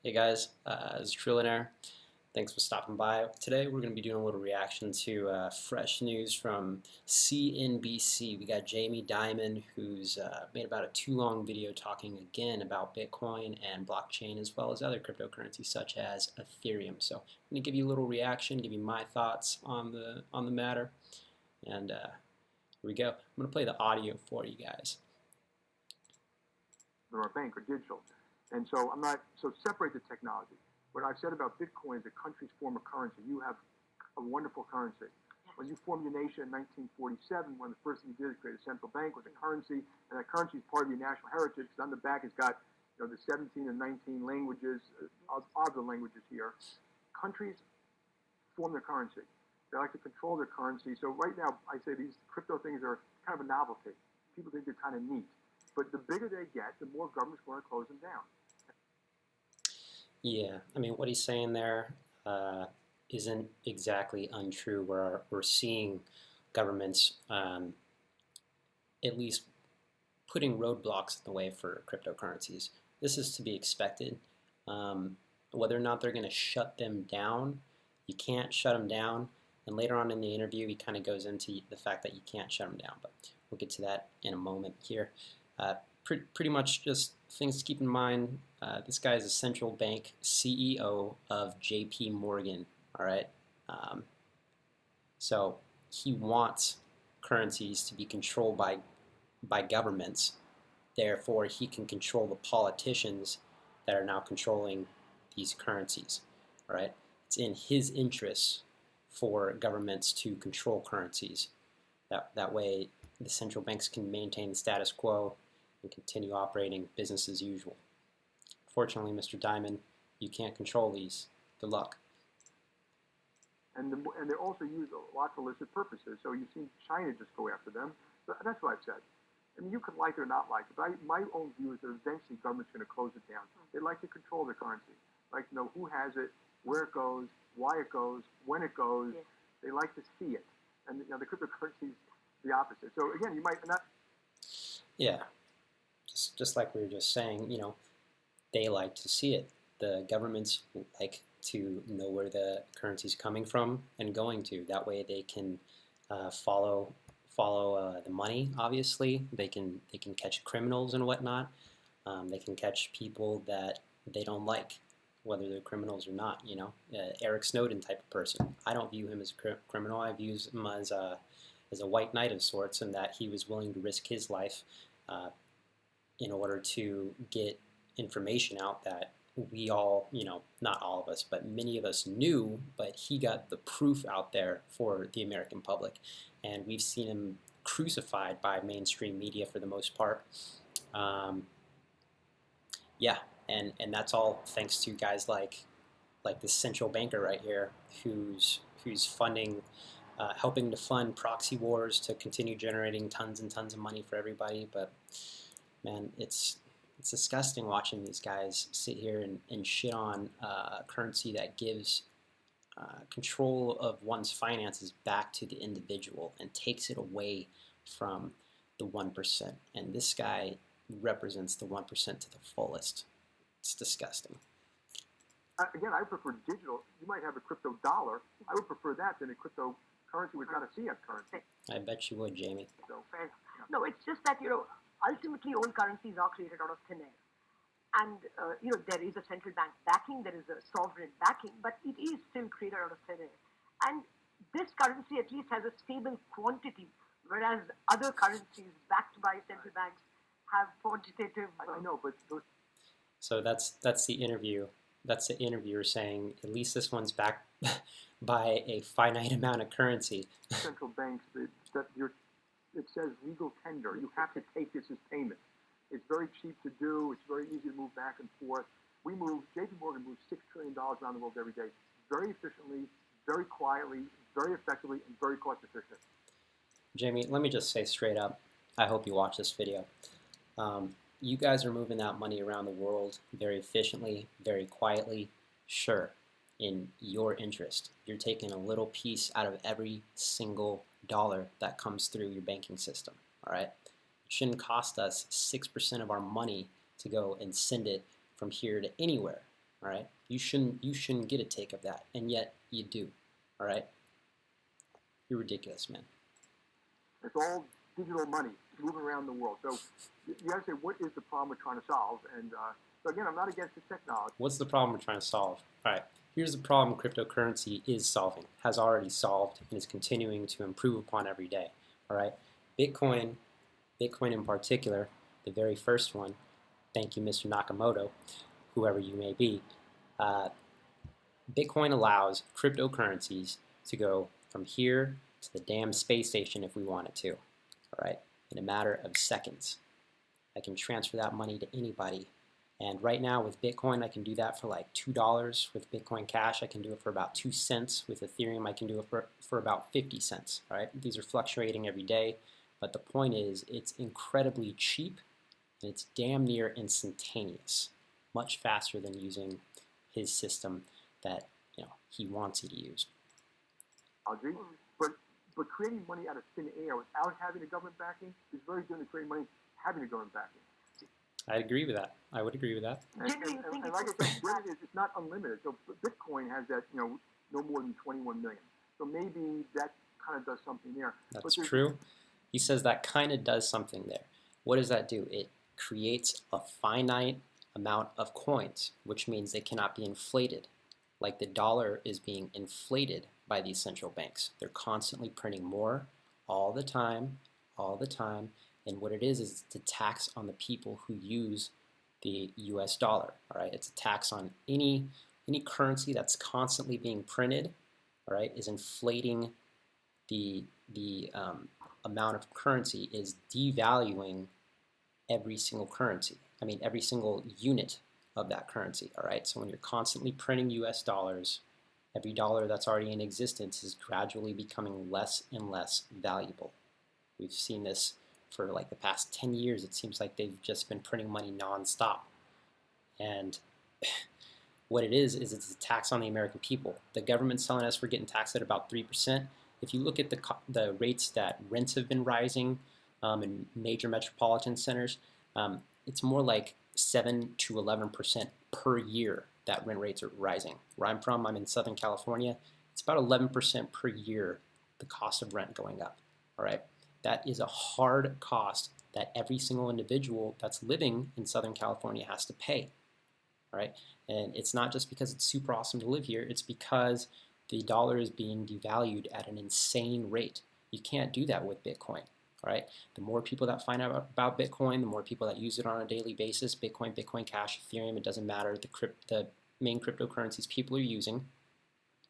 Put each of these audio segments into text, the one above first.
Hey guys, this is Trillionaire. Thanks for stopping by. Today we're going to be doing a little reaction to fresh news from CNBC. We got Dimon, who's made about a too-long video talking again about Bitcoin and blockchain, as well as other cryptocurrencies such as Ethereum. So I'm going to give you a little reaction, give you my thoughts on the matter, and here we go. I'm going to play the audio for you guys. Or bank or digital. And so separate the technology. What I've said about Bitcoin is a country's form of currency. You have a wonderful currency. When you formed your nation in 1947, one of the first things you did is create a central bank with a currency, and that currency is part of your national heritage, because on the back it's got the 17 and 19 languages, of the languages here. Countries form their currency. They like to control their currency. So right now, I say these crypto things are kind of a novelty. People think they're kind of neat. But the bigger they get, the more government's going to close them down. Yeah, I mean, what he's saying there isn't exactly untrue. We're seeing governments at least putting roadblocks in the way for cryptocurrencies. This is to be expected. Whether or not they're going to shut them down, you can't shut them down. And later on in the interview, he kind of goes into the fact that you can't shut them down. But we'll get to that in a moment here. Pretty much just things to keep in mind. This guy is a central bank CEO of JP Morgan, all right? So he wants currencies to be controlled by governments. Therefore, he can control the politicians that are now controlling these currencies, all right? It's in his interests for governments to control currencies. That way, the central banks can maintain the status quo and continue operating business as usual. Fortunately, Mr. Dimon, you can't control these. Good luck. And they're also used a lot for illicit purposes. So you've seen China just go after them. But that's what I've said. I mean, you can like it or not like it, but my own view is that eventually government's going to close it down. They like to control their currency, like to know who has it, where it goes, why it goes, when it goes. Yes. They like to see it, and the cryptocurrency is the opposite. So again, you might not. Yeah. Just like we were just saying, they like to see it. The governments like to know where the currency is coming from and going to. That way they can follow the money. Obviously, they can catch criminals and whatnot. They can catch people that they don't like, whether they're criminals or not. Eric Snowden type of person. I don't view him as a criminal. I view him as a white knight of sorts, and that he was willing to risk his life in order to get information out that we all, not all of us, but many of us knew, but he got the proof out there for the American public. And we've seen him crucified by mainstream media for the most part. Yeah, and that's all thanks to guys like this central banker right here, who's funding, helping to fund proxy wars to continue generating tons and tons of money for everybody. But man, it's disgusting watching these guys sit here and shit on a currency that gives control of one's finances back to the individual and takes it away from the 1%. And this guy represents the 1% to the fullest. It's disgusting. Again, I prefer digital. You might have a crypto dollar. I would prefer that than a cryptocurrency with not a fiat currency. I bet you would, Jamie. So, no, it's just that, ultimately all currencies are created out of thin air. And, there is a central bank backing, there is a sovereign backing, but it is still created out of thin air. And this currency at least has a stable quantity, whereas other currencies backed by central banks have quantitative... I know, but... So that's the interview. That's the interviewer saying, at least this one's backed by a finite amount of currency. Central banks, it says legal tender. You have to take this as payment. It's very cheap to do. It's very easy to move back and forth. JP Morgan moves $6 trillion around the world every day, very efficiently, very quietly, very effectively, and very cost efficient. Jamie, let me just say straight up, I hope you watch this video. You guys are moving that money around the world very efficiently, very quietly, sure, in your interest. You're taking a little piece out of every single dollar that comes through your banking system, all right? It shouldn't cost us 6% of our money to go and send it from here to anywhere, All right, you shouldn't get a take of that, and yet you do. All right, you're ridiculous, man. It's all digital money moving around the world. So you got to say, what is the problem we're trying to solve? And so again, I'm not against the technology. What's the problem we're trying to solve? All right, here's the problem cryptocurrency is solving, has already solved, and is continuing to improve upon every day. All right, Bitcoin in particular, the very first one. Thank you, Mr. Nakamoto, whoever you may be. Bitcoin allows cryptocurrencies to go from here to the damn space station if we wanted to, all right, in a matter of seconds. I can transfer that money to anybody. And right now with Bitcoin, I can do that for like $2. With Bitcoin Cash, I can do it for about 2 cents. With Ethereum, I can do it for about 50 cents, all right? These are fluctuating every day, but the point is it's incredibly cheap and it's damn near instantaneous, much faster than using his system that he wants you to use. I agree. But creating money out of thin air without having a government backing is very different than creating money having a government backing. I agree with that. I would agree with that. And like I said, it's not unlimited. So Bitcoin has that, no more than 21 million. So maybe that kind of does something there. That's true. He says that kind of does something there. What does that do? It creates a finite amount of coins, which means they cannot be inflated. Like the dollar is being inflated by these central banks. They're constantly printing more all the time. And what it is it's a tax on the people who use the US dollar. All right, it's a tax on any currency that's constantly being printed. All right, is inflating the amount of currency, is devaluing every single currency. I mean, every single unit of that currency. All right, so when you're constantly printing US dollars, every dollar that's already in existence is gradually becoming less and less valuable. We've seen this for like the past 10 years. It seems like they've just been printing money nonstop. And what it is it's a tax on the American people. The government's telling us we're getting taxed at about 3%. If you look at the rates that rents have been rising in major metropolitan centers, it's more like 7 to 11% per year that rent rates are rising. Where I'm from, I'm in Southern California, it's about 11% per year, the cost of rent going up. All right, that is a hard cost that every single individual that's living in Southern California has to pay. All right, and it's not just because it's super awesome to live here, it's because the dollar is being devalued at an insane rate. You can't do that with Bitcoin. All right, the more people that find out about Bitcoin, the more people that use it on a daily basis, Bitcoin, Bitcoin Cash, Ethereum, it doesn't matter, the main cryptocurrencies people are using,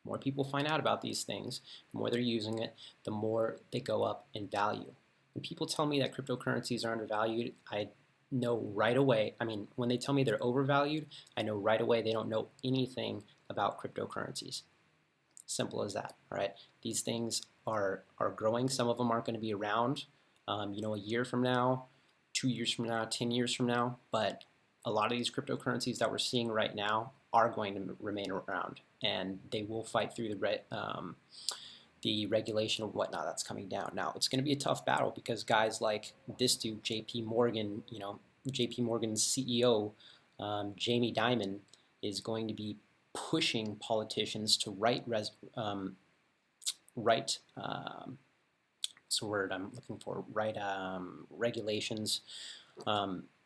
the more people find out about these things, the more they're using it, the more they go up in value. When people tell me that cryptocurrencies are undervalued, I know right away, I mean, when they tell me they're overvalued, I know right away they don't know anything about cryptocurrencies. Simple as that, all right? These things are growing. Some of them aren't going to be around, a year from now, 2 years from now, 10 years from now, but a lot of these cryptocurrencies that we're seeing right now are going to remain around, and they will fight through the regulation and whatnot that's coming down. Now, it's going to be a tough battle because guys like this dude, JP Morgan, JP Morgan's CEO, Jamie Dimon, is going to be pushing politicians to write regulations,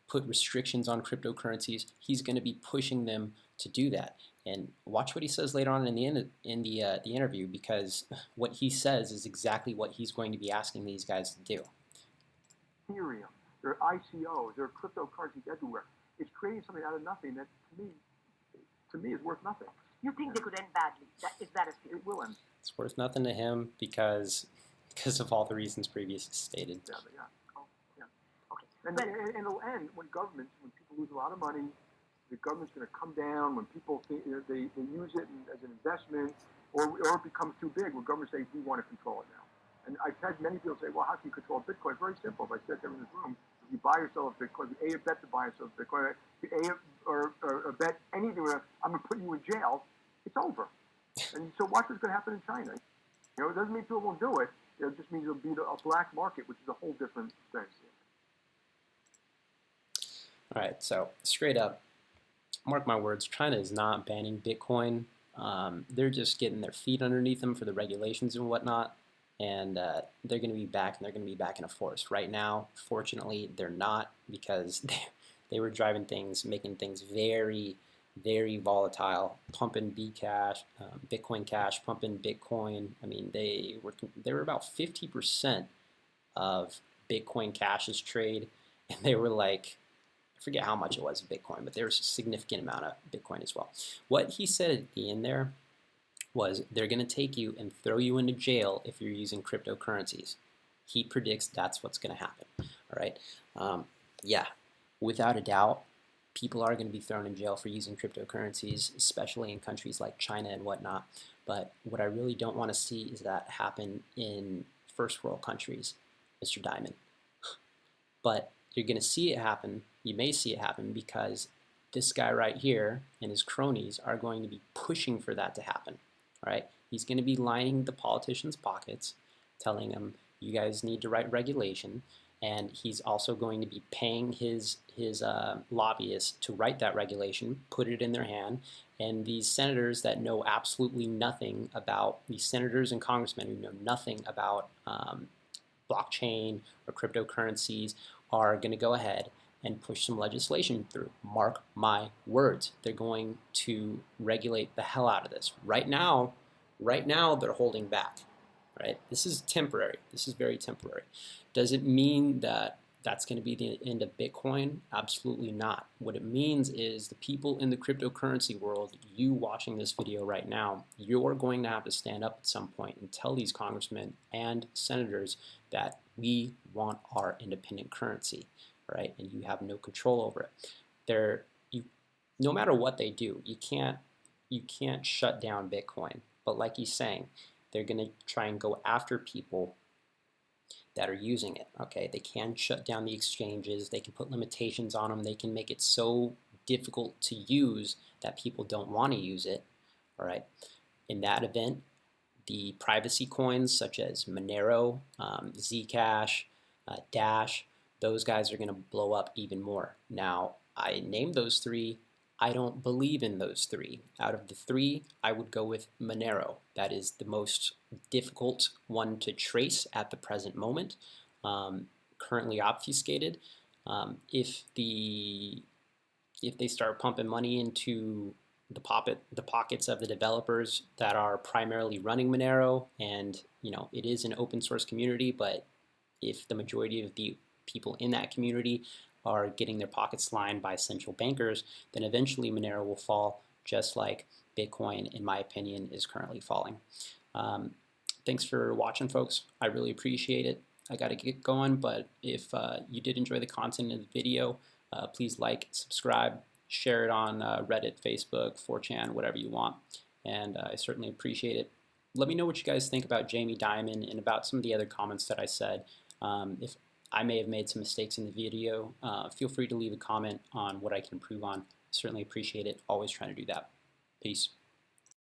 put restrictions on cryptocurrencies. He's going to be pushing them to do that. And watch what he says later on in the interview, because what he says is exactly what he's going to be asking these guys to do. Ethereum, there are ICOs, there are cryptocurrencies everywhere. It's creating something out of nothing that, to me, is worth nothing. You think they could end badly? Is that a fear? It will end. It's worth nothing to him because of all the reasons previously stated. Yeah. Okay. And it'll end when people lose a lot of money. The government's going to come down when people think, they use it as an investment, or it becomes too big when governments say, we want to control it now. And I've had many people say, well, how can you control Bitcoin? Very simple. If I said there in this room, if you buy or sell a Bitcoin, if you bet to buy or sell Bitcoin, or bet anything, I'm going to put you in jail, it's over. And so watch what's going to happen in China. It doesn't mean people won't do it. It just means it'll be a black market, which is a whole different thing. All right, so straight up, mark my words, China is not banning Bitcoin. They're just getting their feet underneath them for the regulations and whatnot, and they're going to be back, and they're going to be back in a force. Right now, fortunately, they're not, because they were driving things, making things very, very volatile, pumping Bitcoin Cash, pumping Bitcoin. I mean, they were about 50% of Bitcoin Cash's trade, and they were like, I forget how much it was of Bitcoin, but there was a significant amount of Bitcoin as well. What he said at the end there was, they're going to take you and throw you into jail if you're using cryptocurrencies. He predicts that's what's going to happen. All right. Yeah, without a doubt, people are going to be thrown in jail for using cryptocurrencies, especially in countries like China and whatnot. But what I really don't want to see is that happen in first world countries, Mr. Dimon. But you're going to see it happen. You may see it happen because this guy right here and his cronies are going to be pushing for that to happen. All right? He's going to be lining the politicians' pockets, telling them, you guys need to write regulation, and he's also going to be paying his lobbyists to write that regulation, put it in their hand, and these senators that know absolutely nothing about, these senators and congressmen who know nothing about blockchain or cryptocurrencies are going to go ahead and push some legislation through. Mark my words. They're going to regulate the hell out of this. Right now they're holding back. Right? This is temporary. This is very temporary. Does it mean that that's going to be the end of Bitcoin? Absolutely not. What it means is the people in the cryptocurrency world, you watching this video right now, you're going to have to stand up at some point and tell these congressmen and senators that we want our independent currency, right? And you have no control over it. No matter what they do, you can't shut down Bitcoin. But like he's saying, they're going to try and go after people that are using it. Okay, they can shut down the exchanges, they can put limitations on them, they can make it so difficult to use that people don't want to use it. All right, in that event, the privacy coins such as Monero, Zcash, Dash, those guys are going to blow up even more. Now, I named those three. I don't believe in those three. Out of the three, I would go with Monero. That is the most difficult one to trace at the present moment, currently obfuscated. If they start pumping money into the pockets of the developers that are primarily running Monero, and it is an open source community, but if the majority of the people in that community are getting their pockets lined by central bankers, then eventually Monero will fall, just like Bitcoin, in my opinion, is currently falling. Thanks for watching, folks. I really appreciate it. I got to get going, but if you did enjoy the content of the video, please like, subscribe, share it on Reddit, Facebook, 4chan, whatever you want, and I certainly appreciate it. Let me know what you guys think about Jamie Dimon and about some of the other comments that I said. If I may have made some mistakes in the video, feel free to leave a comment on what I can improve on. Certainly appreciate it. Always trying to do that. Peace.